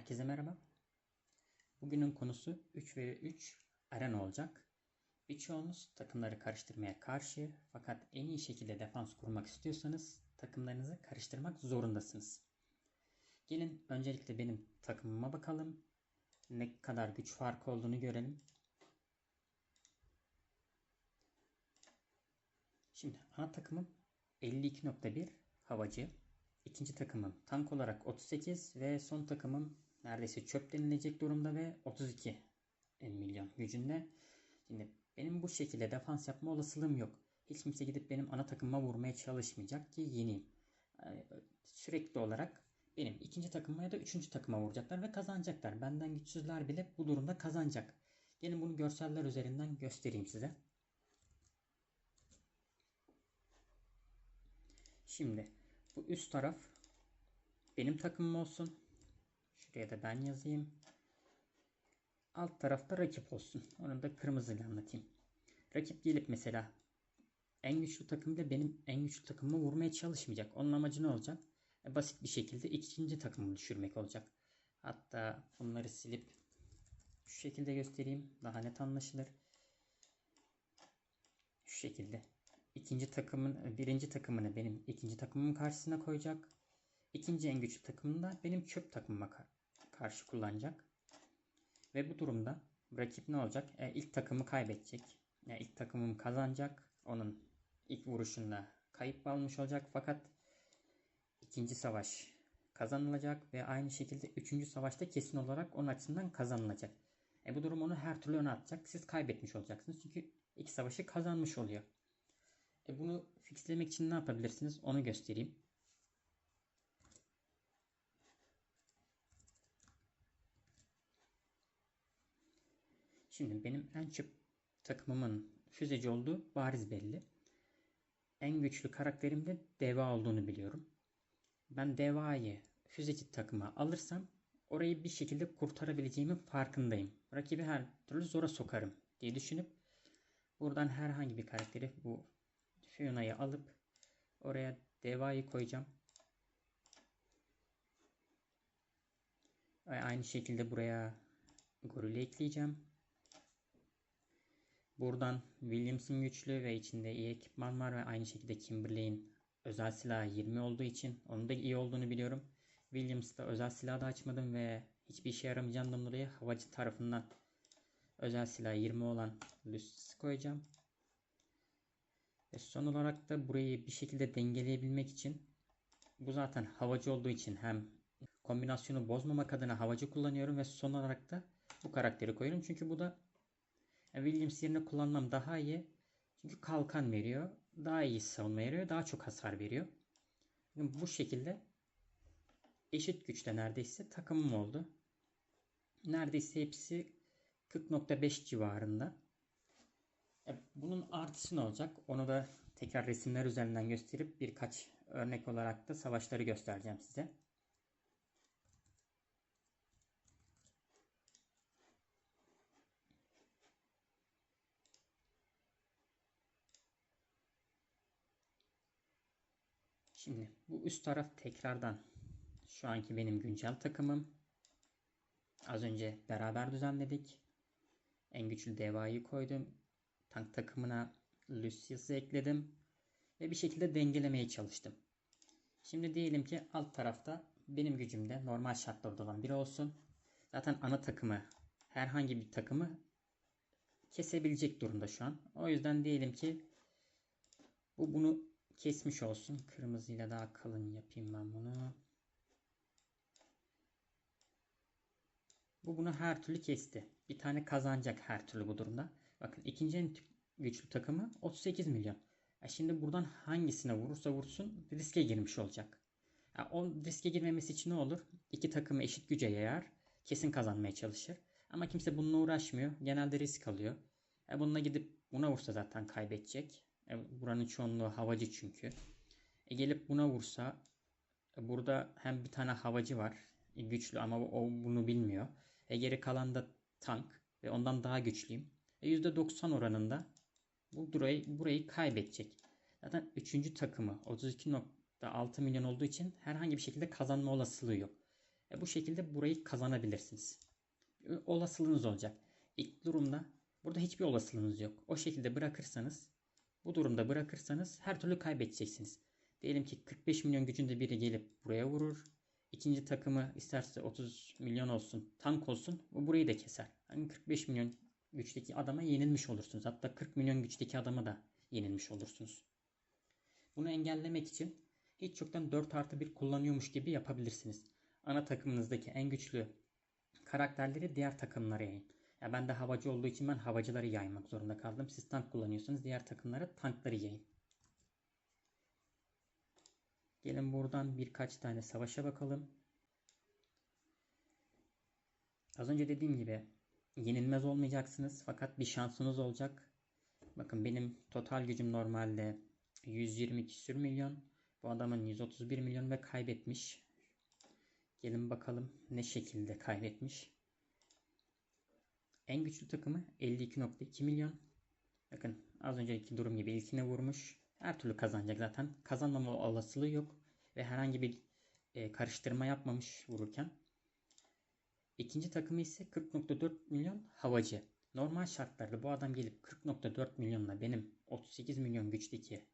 Herkese merhaba. Bugünün konusu 3v3 arena olacak. Birçoğunuz takımları karıştırmaya karşı, fakat en iyi şekilde defans kurmak istiyorsanız takımlarınızı karıştırmak zorundasınız. Gelin öncelikle benim takımıma bakalım. Ne kadar güç farkı olduğunu görelim. Şimdi ana takımım 52.1 havacı. İkinci takımım tank olarak 38 ve son takımım neredeyse çöp denilecek durumda ve 32 milyon gücünde. Şimdi benim bu şekilde defans yapma olasılığım yok. Hiç kimse gidip benim ana takımıma vurmaya çalışmayacak ki yeniyim. Sürekli olarak benim ikinci takıma ya da üçüncü takıma vuracaklar ve kazanacaklar. Benden güçsüzler bile bu durumda kazanacak. Gelin bunu görseller üzerinden göstereyim size. Şimdi bu üst taraf benim takımım olsun. Şuraya da ben yazayım. Alt tarafta rakip olsun. Onu da kırmızıyla anlatayım. Rakip gelip mesela en güçlü takım da benim en güçlü takımıma vurmaya çalışmayacak. Onun amacı ne olacak? Basit bir şekilde ikinci takımı düşürmek olacak. Hatta bunları silip şu şekilde göstereyim. Daha net anlaşılır. Şu şekilde. Birinci takımını benim ikinci takımımın karşısına koyacak. İkinci en güçlü takımını da benim çöp takımıma karşı kullanacak. Ve bu durumda rakip ne olacak? İlk takımı kaybedecek. İlk takımım kazanacak. Onun ilk vuruşunda kayıp almış olacak. Fakat ikinci savaş kazanılacak ve aynı şekilde üçüncü savaşta kesin olarak onun açısından kazanılacak. Bu durum onu her türlü öne atacak. Siz kaybetmiş olacaksınız. Çünkü iki savaşı kazanmış oluyor. Bunu fixlemek için ne yapabilirsiniz? Onu göstereyim. Şimdi benim en çöp takımımın füzeci olduğu bariz belli. En güçlü karakterim de Deva olduğunu biliyorum. Ben Deva'yı füzeci takıma alırsam orayı bir şekilde kurtarabileceğimin farkındayım. Rakibi her türlü zora sokarım diye düşünüp buradan herhangi bir karakteri, bu Fiona'yı alıp oraya Deva'yı koyacağım. Ve aynı şekilde buraya Goril'i ekleyeceğim. Buradan Williams'ın güçlü ve içinde iyi ekipman var ve aynı şekilde Kimberley'in özel silahı 20 olduğu için onun da iyi olduğunu biliyorum. Williams'ta özel silahı da açmadım ve hiçbir işe yaramayacağından dolayı havacı tarafından özel silahı 20 olan Lucius'u koyacağım. Ve son olarak da burayı bir şekilde dengeleyebilmek için, bu zaten havacı olduğu için hem kombinasyonu bozmamak adına havacı kullanıyorum ve son olarak da bu karakteri koyuyorum. Çünkü bu da Williams yerine kullanmam daha iyi. Çünkü kalkan veriyor. Daha iyi savunma veriyor. Daha çok hasar veriyor. Bu şekilde eşit güçte neredeyse takımım oldu. Neredeyse hepsi 40.5 civarında. Bunun artısı ne olacak? Onu da tekrar resimler üzerinden gösterip birkaç örnek olarak da savaşları göstereceğim size. Şimdi bu üst taraf tekrardan şu anki benim güncel takımım. Az önce beraber düzenledik. En güçlü Deva'yı koydum. Tank takımına Lucius'u ekledim. Ve bir şekilde dengelemeye çalıştım. Şimdi diyelim ki alt tarafta benim gücümde normal şartlarda olan biri olsun. Zaten ana takımı, herhangi bir takımı kesebilecek durumda şu an. O yüzden diyelim ki bunu kesmiş olsun. Kırmızıyla daha kalın yapayım ben bunu. Bunu her türlü kesti. Bir tane kazanacak her türlü bu durumda. Bakın ikinci en güçlü takımı 38 milyon. Şimdi buradan hangisine vurursa vursun riske girmiş olacak. O riske girmemesi için ne olur? İki takımı eşit güce yayar. Kesin kazanmaya çalışır. Ama kimse bununla uğraşmıyor. Genelde risk alıyor. Bununla gidip buna vursa zaten kaybedecek. Buranın çoğunluğu havacı çünkü. Gelip buna vursa burada hem bir tane havacı var. Güçlü ama o bunu bilmiyor. Geri kalan da tank ve ondan daha güçlüyüm. %90 oranında burayı kaybedecek. Zaten 3. takımı 32.6 milyon olduğu için herhangi bir şekilde kazanma olasılığı yok. Bu şekilde burayı kazanabilirsiniz. Olasılığınız olacak. İlk durumda burada hiçbir olasılığınız yok. O şekilde bırakırsanız, bu durumda bırakırsanız her türlü kaybedeceksiniz. Diyelim ki 45 milyon gücünde biri gelip buraya vurur. İkinci takımı isterse 30 milyon olsun, tank olsun, bu burayı da keser. Yani 45 milyon güçteki adama yenilmiş olursunuz. Hatta 40 milyon güçteki adama da yenilmiş olursunuz. Bunu engellemek için hiç yoktan 4+1 kullanıyormuş gibi yapabilirsiniz. Ana takımınızdaki en güçlü karakterleri diğer takımlara yayın. Ya ben de havacı olduğu için ben havacıları yaymak zorunda kaldım. Siz tank kullanıyorsanız diğer takımlara tankları yayın. Gelin buradan birkaç tane savaşa bakalım. Az önce dediğim gibi yenilmez olmayacaksınız fakat bir şansınız olacak. Bakın benim total gücüm normalde 120 küsür milyon. Bu adamın 131 milyon ve kaybetmiş. Gelin bakalım ne şekilde kaybetmiş. En güçlü takımı 52.2 milyon. Bakın az önceki durum gibi ilkine vurmuş. Her türlü kazanacak zaten. Kazanmama olasılığı yok. Ve herhangi bir karıştırma yapmamış vururken. İkinci takımı ise 40.4 milyon havacı. Normal şartlarda bu adam gelip 40.4 milyonla benim 38 milyon güçteki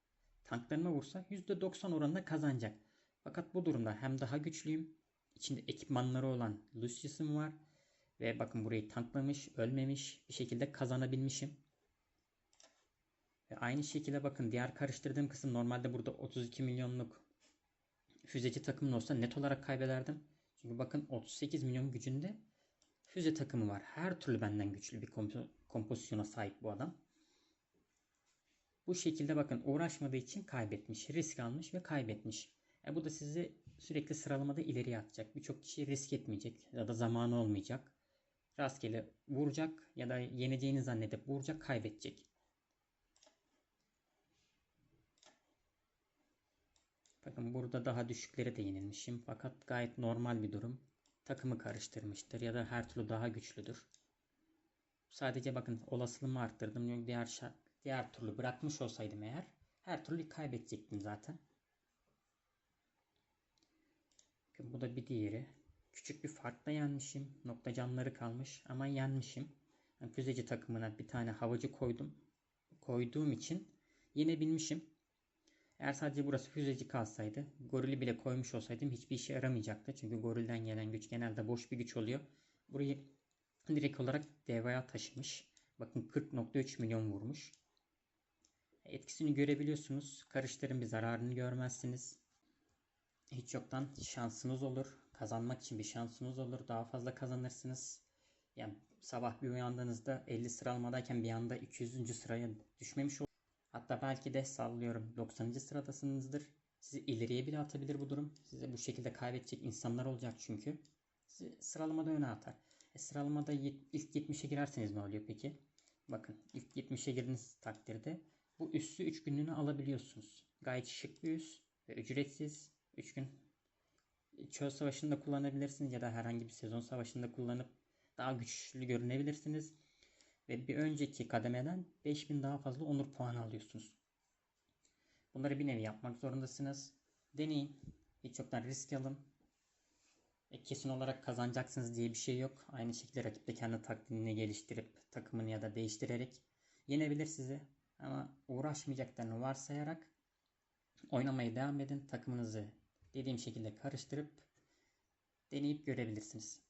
tanklarıma vursa %90 oranında kazanacak. Fakat bu durumda hem daha güçlüyüm. İçinde ekipmanları olan Lucius'um var. Ve bakın burayı tanklamış, ölmemiş, bir şekilde kazanabilmişim. Ve aynı şekilde bakın diğer karıştırdığım kısım normalde burada 32 milyonluk füzeci takımın olsa net olarak kaybederdim. Çünkü bakın 38 milyon gücünde füze takımı var. Her türlü benden güçlü bir kompozisyona sahip bu adam. Bu şekilde bakın uğraşmadığı için kaybetmiş. Risk almış ve kaybetmiş. Bu da sizi sürekli sıralamada ileriye atacak. Birçok kişi risk etmeyecek ya da zamanı olmayacak. Rastgele vuracak ya da yeneceğini zannedip vuracak, kaybedecek. Bakın burada daha düşükleri de yenilmişim. Fakat gayet normal bir durum. Takımı karıştırmıştır ya da her türlü daha güçlüdür. Sadece bakın olasılığımı arttırdım. Çünkü diğer türlü bırakmış olsaydım eğer her türlü kaybedecektim zaten. Bakın bu da bir diğeri. Küçük bir farkla yenmişim. Nokta canları kalmış ama yenmişim. Yani füzeci takımına bir tane havacı koyduğum için yenebilmişim. Eğer sadece burası füzeci kalsaydı, gorili bile koymuş olsaydım hiçbir işe yaramayacaktı. Çünkü gorilden gelen güç genelde boş bir güç oluyor. Burayı direkt olarak devaya taşımış. Bakın 40.3 milyon vurmuş. Etkisini görebiliyorsunuz. Karıştırın, bir zararını görmezsiniz. Hiç yoktan şansınız olur. Kazanmak için bir şansınız olur. Daha fazla kazanırsınız. Yani sabah bir uyandığınızda 50 sıralamadayken bir anda 200. sıraya düşmemiş olur. Hatta belki de sallıyorum 90. sıradasınızdır. Sizi ileriye bile atabilir bu durum. Size bu şekilde kaybedecek insanlar olacak çünkü. Sizi sıralamada öne atar. Sıralamada ilk 70'e girerseniz ne oluyor peki? Bakın ilk 70'e girdiğiniz takdirde bu üssü 3 günlüğüne alabiliyorsunuz. Gayet şık bir üs ve ücretsiz. 3 gün çöl savaşında kullanabilirsiniz ya da herhangi bir sezon savaşında kullanıp daha güçlü görünebilirsiniz. Ve bir önceki kademeden 5000 daha fazla onur puanı alıyorsunuz. Bunları bir nevi yapmak zorundasınız. Deneyin. Hiç yoktan risk alın. Kesin olarak kazanacaksınız diye bir şey yok. Aynı şekilde rakip de kendi taktiğini geliştirip takımını ya da değiştirerek yenebilir sizi. Ama uğraşmayacaklarını varsayarak oynamaya devam edin. Takımınızı dediğim şekilde karıştırıp deneyip görebilirsiniz.